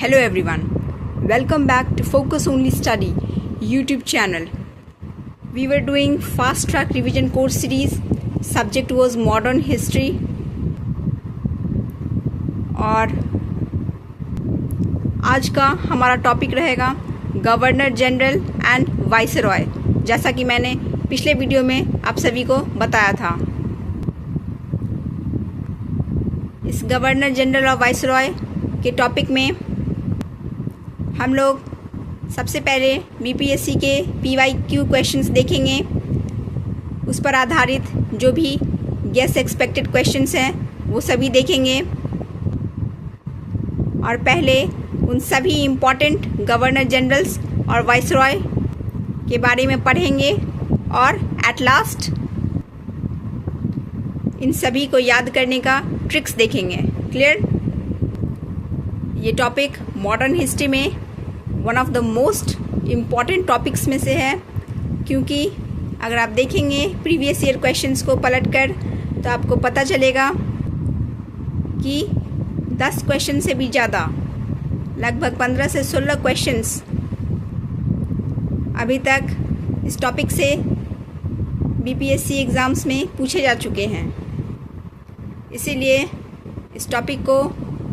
Hello everyone, welcome back to Focus Only Study YouTube channel. We were doing fast track revision course series. Subject was modern history और आज का हमारा topic रहेगा governor general and viceroy, जैसा कि मैंने पिछले वीडियो में आप सभी को बताया था। इस गवर्नर जनरल और वाइसरॉय के टॉपिक में हम लोग सबसे पहले बीपीएससी के पीवाईक्यू क्वेश्चंस देखेंगे। उस पर आधारित जो भी गेस एक्सपेक्टेड क्वेश्चंस हैं वो सभी देखेंगे और पहले उन सभी इम्पॉर्टेंट गवर्नर जनरल्स और वाइसरॉय के बारे में पढ़ेंगे और एट लास्ट इन सभी को याद करने का ट्रिक्स देखेंगे। क्लियर? ये टॉपिक मॉडर्न हिस्ट्री में one of the most important topics में से है, क्योंकि अगर आप देखेंगे प्रीवियस ईयर क्वेश्चंस को पलटकर तो आपको पता चलेगा कि 10 क्वेश्चन से भी ज़्यादा, लगभग 15 से 16 क्वेश्चंस अभी तक इस टॉपिक से बीपीएससी एग्ज़ाम्स में पूछे जा चुके हैं। इसीलिए इस टॉपिक को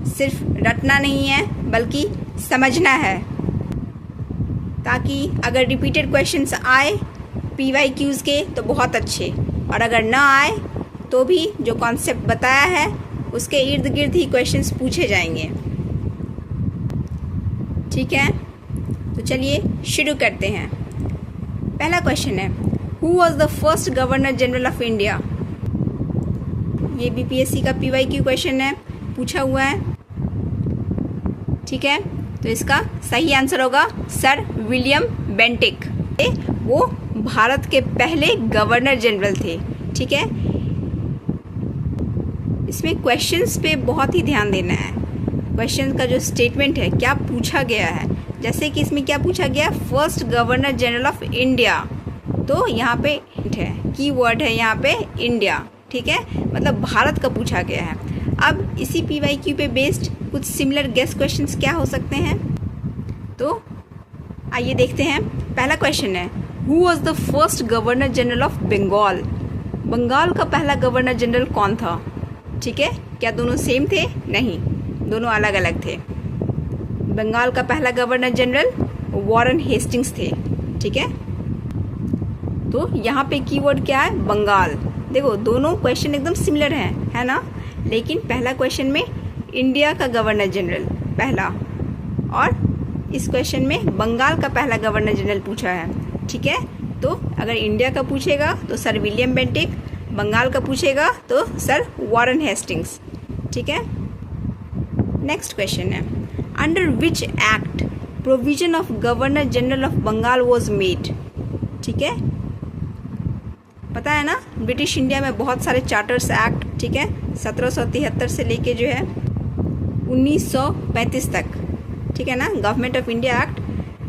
सिर्फ रटना नहीं है बल्कि समझना है, ताकि अगर रिपीटेड क्वेश्चंस आए पीवाईक्यूज़ के तो बहुत अच्छे, और अगर ना आए तो भी जो कॉन्सेप्ट बताया है उसके इर्द गिर्द ही क्वेश्चंस पूछे जाएंगे। ठीक है, तो चलिए शुरू करते हैं। पहला क्वेश्चन है, who was the first governor general of India? ये बीपीएससी का पीवाईक्यू क्वेश्चन है, पूछा हुआ है। ठीक है, तो इसका सही आंसर होगा सर विलियम बेंटिक। वो भारत के पहले गवर्नर जनरल थे। ठीक है, इसमें क्वेश्चंस पे बहुत ही ध्यान देना है। क्वेश्चन का जो स्टेटमेंट है, क्या पूछा गया है, जैसे कि इसमें क्या पूछा गया, first governor general of India, तो यहाँ पे है की वर्ड है यहाँ पे इंडिया। ठीक है, मतलब भारत का पूछा गया है। अब इसी पीवाईक्यू पे बेस्ड कुछ सिमिलर गेस क्वेश्चंस क्या हो सकते हैं, तो आइए देखते हैं। पहला क्वेश्चन है, who was the first governor general of Bengal? Bengal का पहला गवर्नर जनरल कौन था? ठीक है, क्या दोनों सेम थे? नहीं, दोनों अलग अलग थे। बंगाल का पहला गवर्नर जनरल वॉरेन हेस्टिंग्स थे। ठीक है, तो यहाँ पे कीवर्ड क्या है, बंगाल। देखो दोनों क्वेश्चन एकदम सिमिलर हैं, है ना, लेकिन पहला क्वेश्चन में इंडिया का गवर्नर जनरल पहला, और इस क्वेश्चन में बंगाल का पहला गवर्नर जनरल पूछा है। ठीक है, तो अगर इंडिया का पूछेगा तो सर विलियम बेंटिक, बंगाल का पूछेगा तो सर वॉरेन हेस्टिंग्स। ठीक है, नेक्स्ट क्वेश्चन है, under which act provision of governor general of Bengal was made? ठीक है, पता है ना, ब्रिटिश इंडिया में बहुत सारे चार्टर्स एक्ट, ठीक है, 1773 से लेके जो है 1935 तक, ठीक है ना, गवर्नमेंट ऑफ इंडिया एक्ट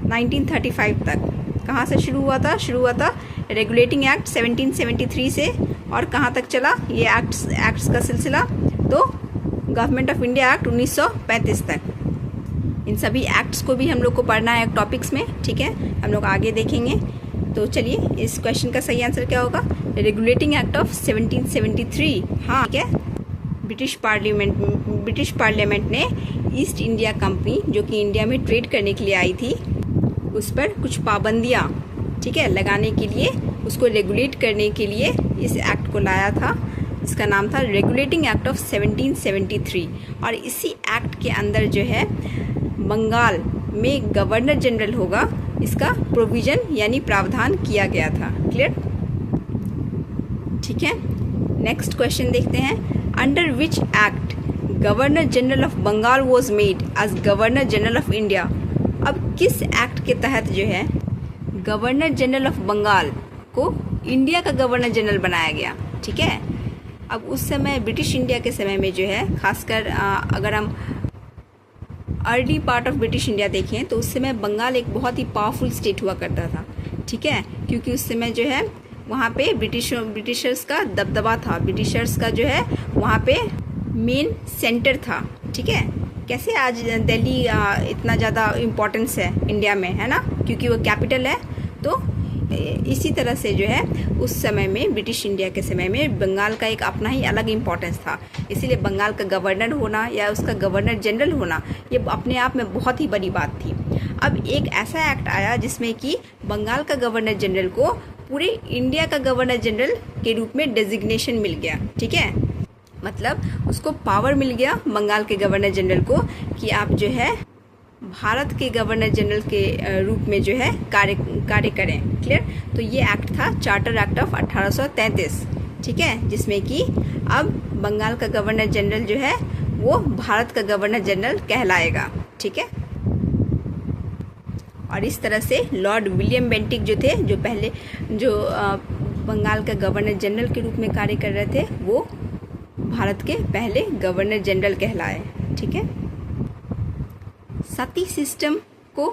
1935 तक। कहाँ से शुरू हुआ था? शुरू हुआ था रेगुलेटिंग एक्ट 1773 से, और कहाँ तक चला ये एक्ट्स का सिलसिला, तो गवर्नमेंट ऑफ इंडिया एक्ट 1935 तक। इन सभी एक्ट्स को भी हम लोग को पढ़ना है टॉपिक्स में। ठीक है, हम लोग आगे देखेंगे। तो चलिए, इस क्वेश्चन का सही आंसर क्या होगा, रेगुलेटिंग एक्ट ऑफ 1773। हाँ, ठीक है, ब्रिटिश पार्लियामेंट ने ईस्ट इंडिया कंपनी, जो कि इंडिया में ट्रेड करने के लिए आई थी, उस पर कुछ पाबंदियाँ, ठीक है, लगाने के लिए, उसको रेगुलेट करने के लिए इस एक्ट को लाया था। इसका नाम था रेगुलेटिंग एक्ट ऑफ 1773, और इसी एक्ट के अंदर जो है बंगाल में गवर्नर जनरल होगा, इसका प्रोविज़न यानी प्रावधान किया गया था। क्लियर? ठीक है, नेक्स्ट क्वेश्चन देखते हैं, under which act governor general of Bengal was made as governor general of India? अब किस एक्ट के तहत जो है गवर्नर जनरल ऑफ बंगाल को इंडिया का गवर्नर जनरल बनाया गया? ठीक है, अब उस समय ब्रिटिश इंडिया के समय में जो है, खासकर अगर हम early part of British India देखें तो उस समय बंगाल एक बहुत ही पावरफुल स्टेट हुआ करता था। ठीक है, क्योंकि उस समय जो है वहाँ पे ब्रिटिशर्स का दबदबा था, ब्रिटिशर्स का जो है वहाँ पे मेन सेंटर था। ठीक है, कैसे आज दिल्ली इतना ज़्यादा इम्पोर्टेंस है इंडिया में, है ना, क्योंकि वो कैपिटल है। तो इसी तरह से जो है उस समय में, ब्रिटिश इंडिया के समय में, बंगाल का एक अपना ही अलग इम्पोर्टेंस था। इसीलिए बंगाल का गवर्नर होना या उसका गवर्नर जनरल होना ये अपने आप में बहुत ही बड़ी बात थी। अब एक ऐसा एक्ट आया जिसमें कि बंगाल का गवर्नर जनरल को पूरे इंडिया का गवर्नर जनरल के रूप में डेजिग्नेशन मिल गया। ठीक है, मतलब उसको पावर मिल गया बंगाल के गवर्नर जनरल को कि आप जो है भारत के गवर्नर जनरल के रूप में जो है कार्य करें। क्लियर। तो ये एक्ट था चार्टर एक्ट ऑफ 1833। ठीक है, जिसमें कि अब बंगाल का गवर्नर जनरल जो है वो भारत का गवर्नर जनरल कहलाएगा। ठीक है, और इस तरह से लॉर्ड विलियम बेंटिक जो थे, जो पहले जो बंगाल का गवर्नर जनरल के रूप में कार्य कर रहे थे, वो भारत के पहले गवर्नर जनरल कहलाए। ठीक है, सती सिस्टम को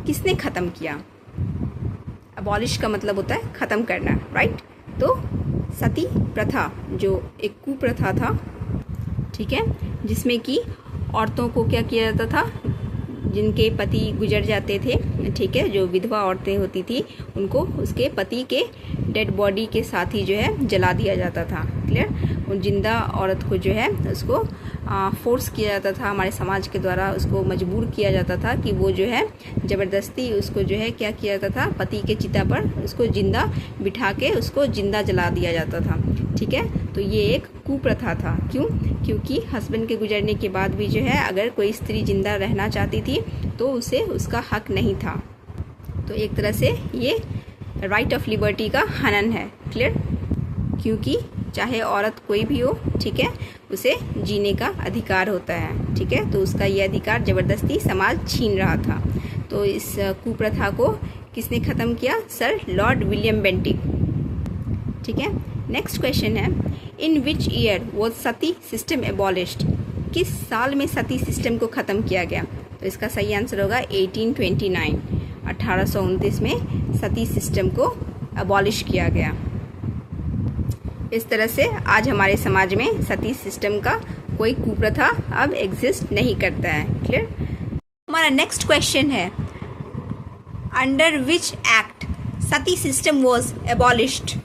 किसने ख़त्म किया? अबॉलिश का मतलब होता है ख़त्म करना, राइट। तो सती प्रथा जो एक कुप्रथा था, ठीक है, जिसमें कि औरतों को क्या किया जाता था, जिनके पति गुजर जाते थे, ठीक है, जो विधवा औरतें होती थी, उनको उसके पति के डेड बॉडी के साथ ही जो है जला दिया जाता था। क्लियर। उन जिंदा औरत को जो है उसको फोर्स किया जाता था, हमारे समाज के द्वारा उसको मजबूर किया जाता था कि वो जो है ज़बरदस्ती उसको जो है क्या किया जाता था, पति के चिता पर उसको जिंदा बिठा के उसको जिंदा जला दिया जाता था। ठीक है, तो ये एक कुप्रथा था। क्यों? क्योंकि हस्बैंड के गुजरने के बाद भी जो है अगर कोई स्त्री जिंदा रहना चाहती थी तो उसे उसका हक नहीं था। तो एक तरह से ये राइट ऑफ लिबर्टी का हनन है। क्लियर। क्योंकि चाहे औरत कोई भी हो, ठीक है, उसे जीने का अधिकार होता है। ठीक है, तो उसका ये अधिकार ज़बरदस्ती समाज छीन रहा था। तो इस कुप्रथा को किसने ख़त्म किया? Sir lord William Bentinck. ठीक है, नेक्स्ट क्वेश्चन है, in which year was sati system abolished? किस साल में सती सिस्टम को ख़त्म किया गया? तो इसका सही आंसर होगा 1829। 1829 में सती सिस्टम को अबॉलिश किया गया। इस तरह से आज हमारे समाज में सती सिस्टम का कोई कुप्रथा अब एग्जिस्ट नहीं करता है। क्लियर। हमारा नेक्स्ट क्वेश्चन है, under which act Sati system was abolished?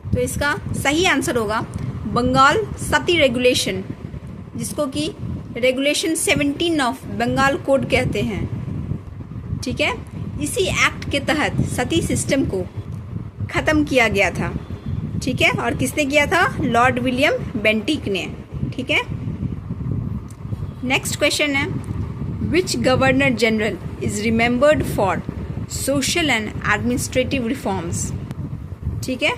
तो इसका सही आंसर होगा बंगाल सती रेगुलेशन, जिसको कि रेगुलेशन 17 ऑफ बंगाल कोड कहते हैं। ठीक है, इसी एक्ट के तहत सती सिस्टम को ख़त्म किया गया था। ठीक है, और किसने किया था? लॉर्ड विलियम बेंटिक ने। ठीक है, नेक्स्ट क्वेश्चन है, which governor general is remembered for social and administrative reforms? ठीक है,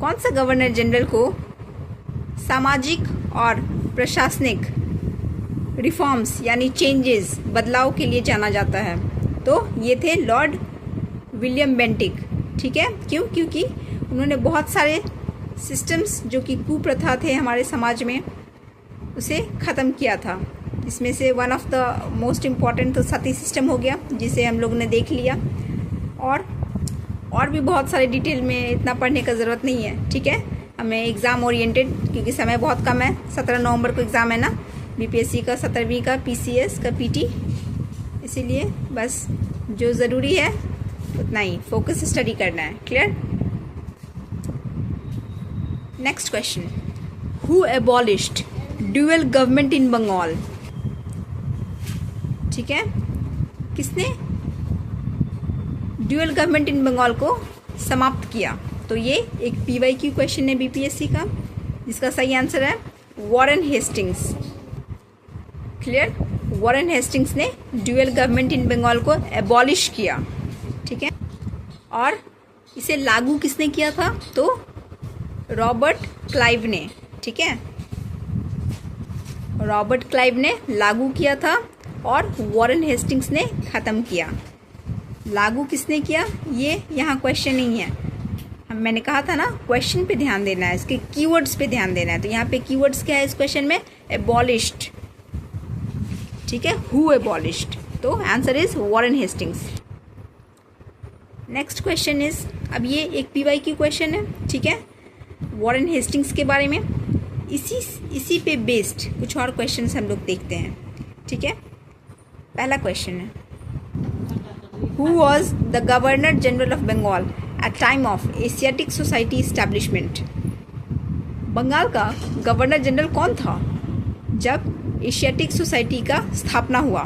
कौन सा गवर्नर जनरल को सामाजिक और प्रशासनिक रिफॉर्म्स यानी चेंजेस, बदलाव के लिए जाना जाता है? तो ये थे लॉर्ड विलियम बेंटिक। ठीक है, क्यों? क्योंकि उन्होंने बहुत सारे सिस्टम्स जो कि कुप्रथा थे हमारे समाज में, उसे ख़त्म किया था। इसमें से one of the most important तो सती सिस्टम हो गया, जिसे हम लोग ने देख लिया, और भी बहुत सारे डिटेल में इतना पढ़ने का ज़रूरत नहीं है। ठीक है, हमें एग्ज़ाम ओरिएंटेड, क्योंकि समय बहुत कम है, 17 नवंबर को एग्ज़ाम है ना, बीपीएससी का, 17वीं का, पीसीएस का, पीटी, इसीलिए बस जो ज़रूरी है उतना ही फोकस स्टडी करना है। Clear. Next question, who abolished dual government in Bengal? ठीक है, किसने ड्यूअल गवर्नमेंट इन बंगाल को समाप्त किया? तो ये एक पीवाईक्यू क्वेश्चन है बीपीएससी का, जिसका सही आंसर है Warren Hastings. Clear. Warren Hastings ने ड्यूअल गवर्नमेंट इन बंगाल को एबॉलिश किया। ठीक है, और इसे लागू किसने किया था? तो रॉबर्ट क्लाइव ने। ठीक है, रॉबर्ट क्लाइव ने लागू किया था और वॉरेन हेस्टिंग्स ने ख़त्म किया। लागू किसने किया ये यहाँ क्वेश्चन नहीं है, मैंने कहा था ना क्वेश्चन पे ध्यान देना है, इसके कीवर्ड्स पे ध्यान देना है। तो यहाँ पे कीवर्ड्स क्या है इस क्वेश्चन में? एबॉलिश्ड। ठीक है, हु एबॉलिश्ड? तो answer is Warren Hastings. Next question is, अब ये एक पीवाईक्यू क्वेश्चन है। ठीक है, वॉरेन हेस्टिंग्स के बारे में, इसी पे बेस्ड कुछ और क्वेश्चंस हम लोग देखते हैं, ठीक है। पहला क्वेश्चन है, who was the governor general of Bengal at time of Asiatic society establishment. Bengal का गवर्नर जनरल कौन था जब एशियाटिक सोसाइटी का स्थापना हुआ?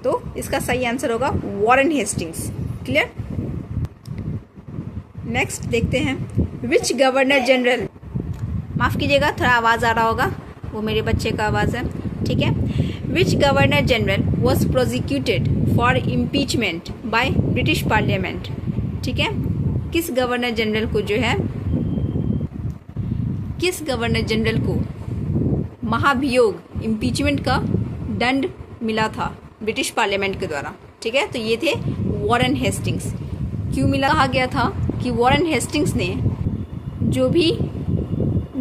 तो इसका सही आंसर होगा वॉरेन हेस्टिंग्स। क्लियर। नेक्स्ट देखते हैं, विच गवर्नर जनरल, माफ़ कीजिएगा थोड़ा आवाज़ आ रहा होगा, वो मेरे बच्चे का आवाज़ है, ठीक है। Which governor general was prosecuted for impeachment by British parliament. ठीक है, किस गवर्नर जनरल को जो है, किस गवर्नर जनरल को महाभियोग इम्पीचमेंट का दंड मिला था ब्रिटिश पार्लियामेंट के द्वारा? ठीक है, तो ये थे वॉरेन हेस्टिंग्स। क्यों मिला? कहा गया था कि वॉरेन हेस्टिंग्स ने जो भी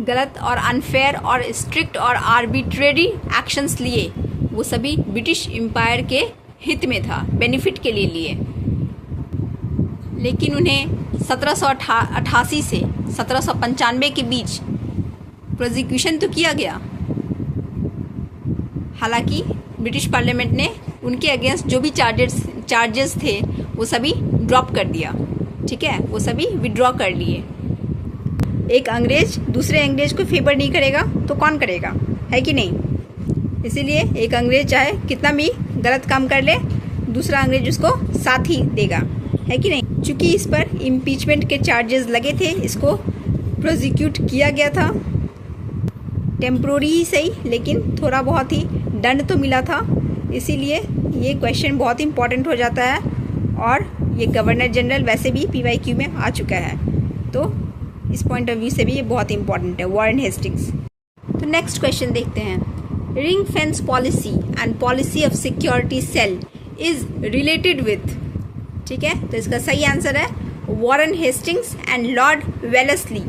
गलत और अनफेयर और स्ट्रिक्ट और आर्बिट्रेरी एक्शंस लिए वो सभी ब्रिटिश एम्पायर के हित में था, बेनिफिट के लिए लिए। लेकिन उन्हें 1788 से 1795 के बीच प्रोसिक्यूशन तो किया गया। हालांकि ब्रिटिश पार्लियामेंट ने उनके अगेंस्ट जो भी चार्जेस थे वो सभी ड्रॉप कर दिया। ठीक है, वो सभी विड्रॉ कर लिए। एक अंग्रेज दूसरे अंग्रेज को फेवर नहीं करेगा तो कौन करेगा, है कि नहीं? इसीलिए एक अंग्रेज चाहे कितना भी गलत काम कर ले, दूसरा अंग्रेज उसको साथ ही देगा, है कि नहीं? चूँकि इस पर इम्पीचमेंट के चार्जेस लगे थे, इसको प्रोसिक्यूट किया गया था। टेम्प्रोरी ही सही, लेकिन थोड़ा बहुत ही दंड तो मिला था। इसीलिए ये क्वेश्चन बहुत इंपॉर्टेंट हो जाता है और ये गवर्नर जनरल वैसे भी PYQ में आ चुका है, तो इस पॉइंट ऑफ व्यू से भी ये बहुत इंपॉर्टेंट है, वॉरेन हेस्टिंग्स। तो नेक्स्ट क्वेश्चन देखते हैं, ring fence policy and policy of security cell is related with. ठीक है, तो इसका सही आंसर है Warren Hastings and Lord Wellesley.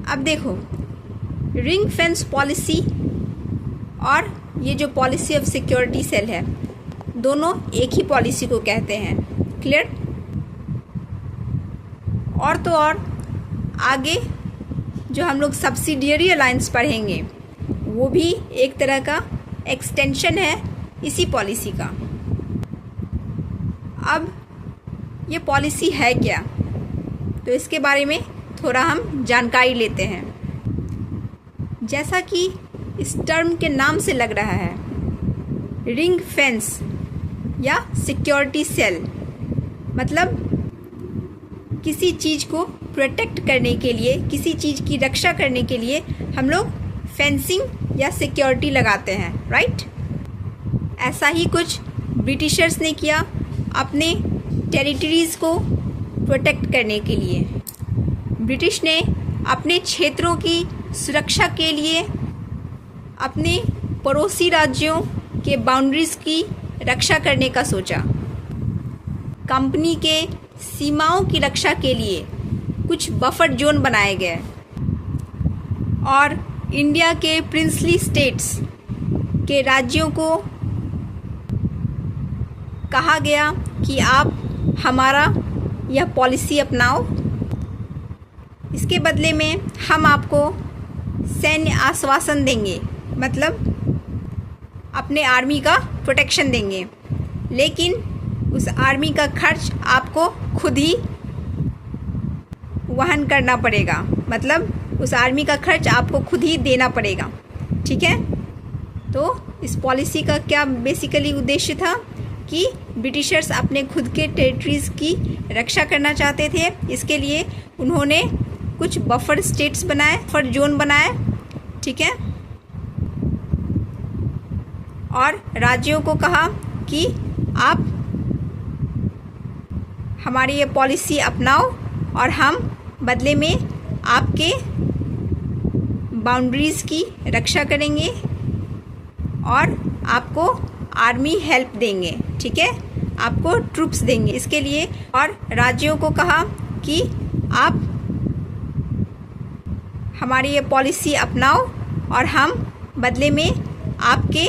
अब देखो, रिंग फेंस पॉलिसी और ये जो पॉलिसी ऑफ सिक्योरिटी सेल है, दोनों एक ही पॉलिसी को कहते हैं। क्लियर? और तो और आगे जो हम लोग सब्सिडियरी अलायंस पढ़ेंगे वो भी एक तरह का एक्सटेंशन है इसी पॉलिसी का। अब ये पॉलिसी है क्या, तो इसके बारे में थोड़ा हम जानकारी लेते हैं। जैसा कि इस टर्म के नाम से लग रहा है, रिंग फेंस या सिक्योरिटी सेल, मतलब किसी चीज़ को प्रोटेक्ट करने के लिए, किसी चीज़ की रक्षा करने के लिए हम लोग फेंसिंग या सिक्योरिटी लगाते हैं, राइट? ऐसा ही कुछ ब्रिटिशर्स ने किया अपने टेरिटरीज़ को प्रोटेक्ट करने के लिए। ब्रिटिश ने अपने क्षेत्रों की सुरक्षा के लिए अपने पड़ोसी राज्यों के बाउंड्रीज़ की रक्षा करने का सोचा। कंपनी के सीमाओं की रक्षा के लिए कुछ बफर जोन बनाए गए और इंडिया के प्रिंसली स्टेट्स के राज्यों को कहा गया कि आप हमारा यह पॉलिसी अपनाओ, इसके बदले में हम आपको सैन्य आश्वासन देंगे, मतलब अपने आर्मी का प्रोटेक्शन देंगे, लेकिन उस आर्मी का खर्च आपको खुद ही वहन करना पड़ेगा, मतलब उस आर्मी का खर्च आपको खुद ही देना पड़ेगा। ठीक है, तो इस पॉलिसी का क्या बेसिकली उद्देश्य था कि ब्रिटिशर्स अपने खुद के टेरिटरीज़ की रक्षा करना चाहते थे। इसके लिए उन्होंने कुछ बफर स्टेट्स बनाए, बफर जोन बनाए। ठीक है, और राज्यों को कहा कि आप हमारी ये पॉलिसी अपनाओ और हम बदले में आपके बाउंड्रीज़ की रक्षा करेंगे और आपको आर्मी हेल्प देंगे। ठीक है, आपको ट्रूप्स देंगे इसके लिए। और राज्यों को कहा कि आप हमारी ये पॉलिसी अपनाओ और हम बदले में आपके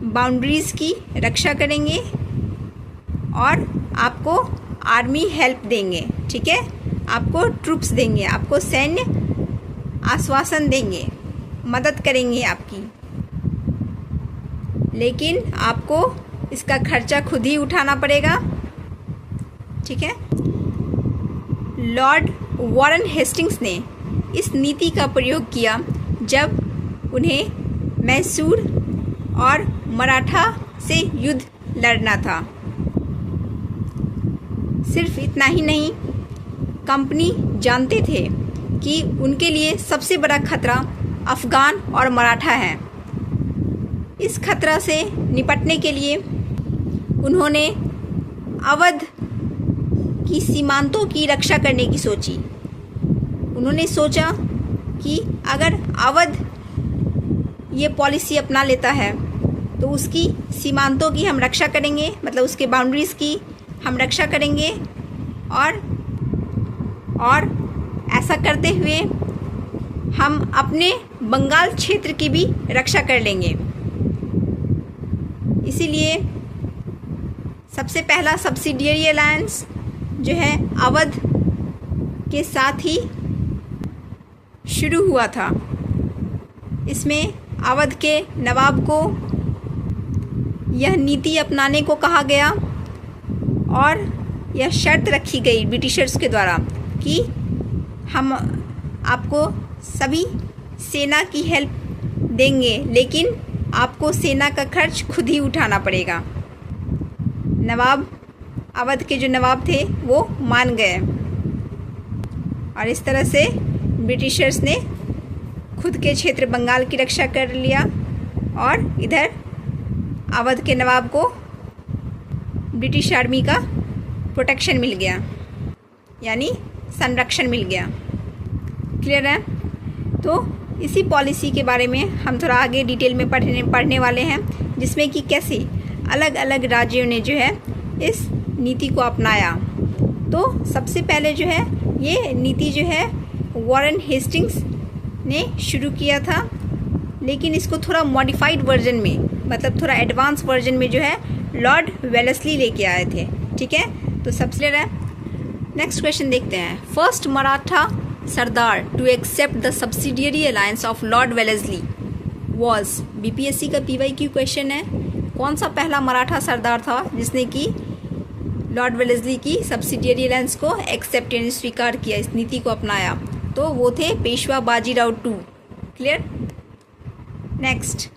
बाउंड्रीज़ की रक्षा करेंगे और आपको आर्मी हेल्प देंगे। ठीक है, आपको ट्रूप्स देंगे, आपको सैन्य आश्वासन देंगे, मदद करेंगे आपकी, लेकिन आपको इसका खर्चा खुद ही उठाना पड़ेगा। ठीक है। लॉर्ड वॉरेन हेस्टिंग्स ने इस नीति का प्रयोग किया जब उन्हें मैसूर और मराठा से युद्ध लड़ना था। सिर्फ इतना ही नहीं, कंपनी जानते थे कि उनके लिए सबसे बड़ा खतरा अफ़गान और मराठा है। इस खतरा से निपटने के लिए उन्होंने अवध की सीमांतों की रक्षा करने की सोची। उन्होंने सोचा कि अगर अवध ये पॉलिसी अपना लेता है तो उसकी सीमांतों की हम रक्षा करेंगे, मतलब उसके बाउंड्रीज़ की हम रक्षा करेंगे, और ऐसा करते हुए हम अपने बंगाल क्षेत्र की भी रक्षा कर लेंगे। इसीलिए सबसे पहला सब्सिडियरी अलायंस जो है अवध के साथ ही शुरू हुआ था। इसमें अवध के नवाब को यह नीति अपनाने को कहा गया और यह शर्त रखी गई ब्रिटिशर्स के द्वारा कि हम आपको सभी सेना की हेल्प देंगे, लेकिन आपको सेना का खर्च खुद ही उठाना पड़ेगा। नवाब, अवध के जो नवाब थे वो मान गए और इस तरह से ब्रिटिशर्स ने खुद के क्षेत्र बंगाल की रक्षा कर लिया और इधर अवध के नवाब को ब्रिटिश आर्मी का प्रोटेक्शन मिल गया, यानी संरक्षण मिल गया। क्लियर है? तो इसी पॉलिसी के बारे में हम थोड़ा आगे डिटेल में पढ़ने वाले हैं, जिसमें कि कैसे अलग अलग राज्यों ने जो है इस नीति को अपनाया। तो सबसे पहले जो है ये नीति जो है वॉरेन हेस्टिंग्स ने शुरू किया था, लेकिन इसको थोड़ा मॉडिफाइड वर्जन में, मतलब थोड़ा एडवांस वर्जन में जो है लॉर्ड वेलेस्ली लेके आए थे। ठीक है, तो सबसे है। नेक्स्ट क्वेश्चन देखते हैं। First Maratha Sardar to accept the subsidiary alliance of Lord Wellesley was, BPSC का पीवाईक्यू क्वेश्चन है, कौन सा पहला मराठा सरदार था जिसने कि लॉर्ड वेलेस्ली की सब्सिडियरी अलायंस को एक्सेप्ट यानी स्वीकार किया, इस नीति को अपनाया? तो वो थे Peshwa Bajirao two. Clear? Next,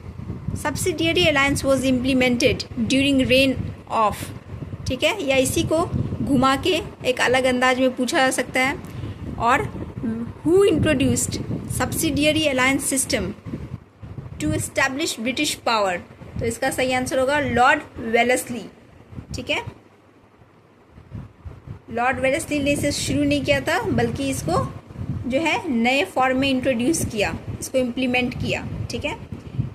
subsidiary alliance was implemented during reign of. ठीक है, या इसी को घुमा के एक अलग अंदाज में पूछा जा सकता है। और who introduced subsidiary alliance system to establish British power? तो इसका सही आंसर होगा लॉर्ड वेलेस्ली। ठीक है, लॉर्ड वेलेस्ली ने इसे शुरू नहीं किया था, बल्कि इसको जो है नए फॉर्म में इंट्रोड्यूस किया, इसको इम्प्लीमेंट किया। ठीक है।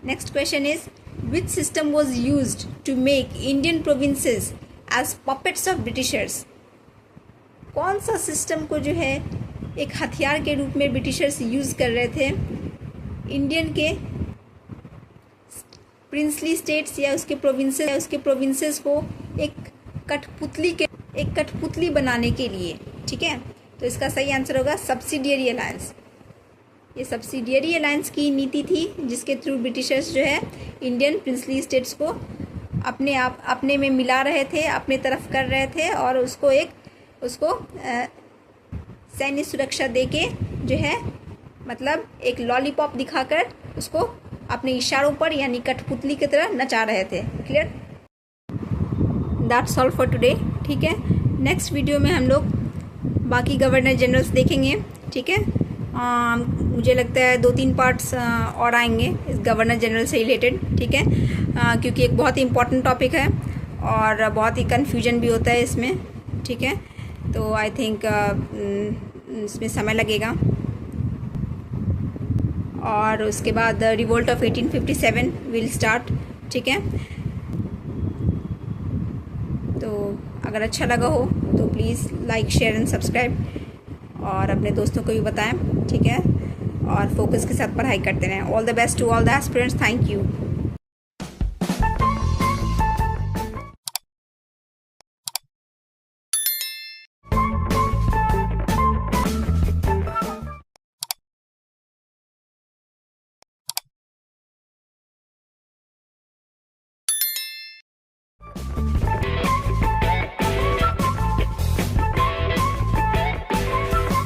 Next question is which system was used to make Indian provinces as puppets of Britishers? कौन सा सिस्टम को जो है एक हथियार के रूप में ब्रिटिशर्स यूज़ कर रहे थे इंडियन के प्रिंसली स्टेट्स या उसके प्रोविंसेस को एक कठपुतली बनाने के लिए? ठीक है, तो इसका सही आंसर होगा सब्सिडियरी अलायंस। ये सब्सिडियरी अलायंस की नीति थी जिसके थ्रू ब्रिटिशर्स जो है इंडियन प्रिंसली स्टेट्स को अपने में मिला रहे थे, अपने तरफ कर रहे थे, और उसको सैन्य सुरक्षा देके जो है, मतलब एक लॉलीपॉप दिखाकर उसको अपने इशारों पर यानी कठपुतली की तरह नचा रहे थे। Clear? That's all for today. ठीक है, नेक्स्ट वीडियो में हम लोग बाकी गवर्नर जनरल्स देखेंगे। ठीक है, मुझे लगता है 2-3 पार्ट्स और आएंगे इस गवर्नर जनरल से रिलेटेड। ठीक है, क्योंकि एक बहुत ही इम्पोर्टेंट टॉपिक है और बहुत ही कन्फ्यूजन भी होता है इसमें। ठीक है, तो आई थिंक इसमें समय लगेगा। और उसके बाद रिवोल्ट ऑफ 1857 विल स्टार्ट। ठीक है, तो अगर अच्छा लगा हो तो please like, share and subscribe, और अपने दोस्तों को भी बताएं। ठीक है, और फोकस के साथ पढ़ाई करते रहें। All the best to all the aspirants. Thank you.